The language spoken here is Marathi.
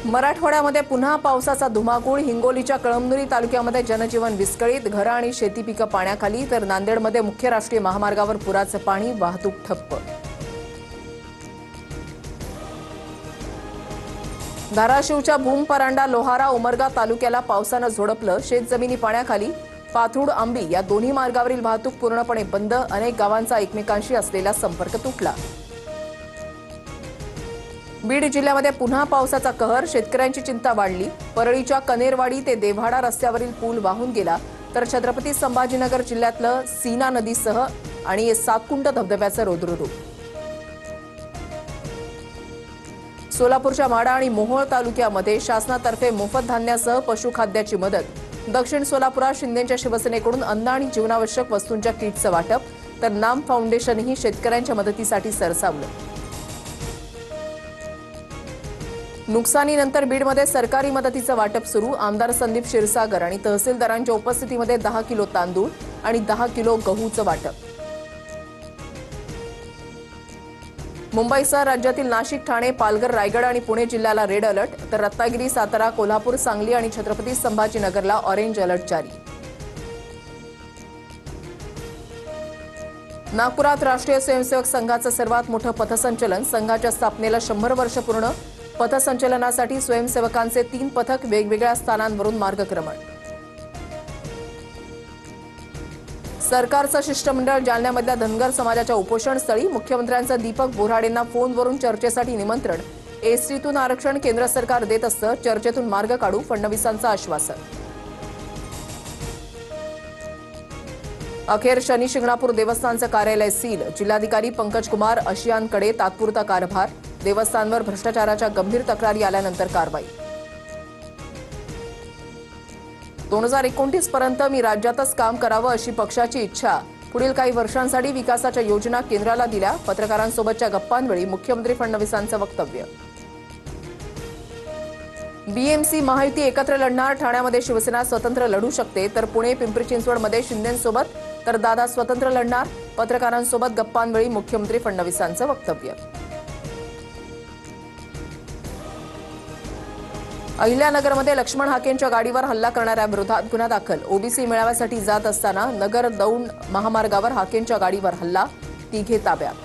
मराठवाड्यामध्ये पुन्हा पावसाचा धुमाकूळ। हिंगोलीच्या कळमनुरी तालुक्यामध्ये जनजीवन विस्कळीत, घरं आणि शेती पिकं पाण्याखाली, तर नांदेडमध्ये मुख्य राष्ट्रीय महामार्गावर पुराचं पाणी, वाहतूक ठप्प। धाराशिवच्या भूम, परांडा, लोहारा, उमरगा तालुक्याला पावसानं झोडपलं। शेतजमिनी पाण्याखाली, पाथरूड, आंबी या दोन्ही मार्गावरील वाहतूक पूर्णपणे बंद। अनेक गावांचा एकमेकांशी असलेला संपर्क तुटला। बीड जिल्ह्यामध्ये पुन्हा पावसाचा कहर, शेतकऱ्यांची चिंता वाढली। परळीच्या कनेरवाडी ते देव्हाडा रस्त्यावरील पूल वाहून गेला, तर छत्रपती संभाजीनगर जिल्ह्यातलं सीना नदीसह आणि सातकुंड धबधब्याचं रौद्ररूप। सोलापूरच्या माढा आणि मोहोळ तालुक्यामध्ये शासनातर्फे मोफत धान्यासह पशुखाद्याची मदत। दक्षिण सोलापुरात शिंदेच्या शिवसेनेकडून अन्न आणि जीवनावश्यक वस्तूंच्या किटचं वाटप, तर नाम फाउंडेशनही शेतकऱ्यांच्या मदतीसाठी सरसावलं। नुकसानीनंतर बीडमध्ये सरकारी मदतीचं वाटप सुरू। आमदार संदीप क्षीरसागर आणि तहसीलदारांच्या उपस्थितीमध्ये 10 किलो तांदूळ आणि 10 किलो गहूचं वाटप। मुंबईसह राज्यातील नाशिक, ठाणे, पालघर, रायगड आणि पुणे जिल्ह्याला रेड अलर्ट, तर रत्नागिरी, सातारा, कोल्हापूर, सांगली आणि छत्रपती संभाजीनगरला ऑरेंज अलर्ट जारी। नागपुरात राष्ट्रीय स्वयंसेवक संघाचं सर्वात मोठं पथसंचलन। संघाच्या स्थापनेला 100 वर्ष पूर्ण। पथसंचलनासाठी स्वयंसेवकांचे 3 पथक वेगवेगळ्या स्थानांवरून मार्गक्रमण। सरकारचं शिष्टमंडळ जालन्यामधल्या धनगर समाजाच्या उपोषणस्थळी। मुख्यमंत्र्यांचं दीपक बोऱ्हाडेंना फोनवरून चर्चेसाठी निमंत्रण। एसटीतून आरक्षण केंद्र सरकार देत असतं, चर्चेतून मार्ग काढू, फडणवीसांचं आश्वासन। अखेर शनी शिंगणापूर देवस्थानचं कार्यालय सील। जिल्हाधिकारी पंकज कुमार अशियांकडे तात्पुरता कारभार। देवस्थानवर भ्रष्टाचाराच्या गंभीर तक्रारी आल्यानंतर कारवाई। 2029 पर्यंत मी राज्यातच काम करावं अशी पक्षाची इच्छा। पुढील काही वर्षांसाठी विकासाच्या योजना केंद्राला दिल्या। पत्रकारांसोबतच्या गप्पांवेळी मुख्यमंत्री फडणवीसांचं वक्तव्य। बीएमसी महायुती एकत्र लढणार। ठाण्यामध्ये शिवसेना स्वतंत्र लढू शकते, तर पुणे, पिंपरी चिंचवडमध्ये शिंदेंसोबत तर दादा स्वतंत्र लढणार। पत्रकारांसोबत गप्पांवेळी मुख्यमंत्री फडणवीसांचं वक्तव्य। अहिल्यानगरमध्ये लक्ष्मण हाकेंच्या गाडीवर हल्ला करणाऱ्याविरोधात गुन्हा दाखल। ओबीसी मेळाव्यासाठी जात असताना नगर दौंड महामार्गावर हाकेंच्या गाडीवर हल्ला, 3 ताब्यात।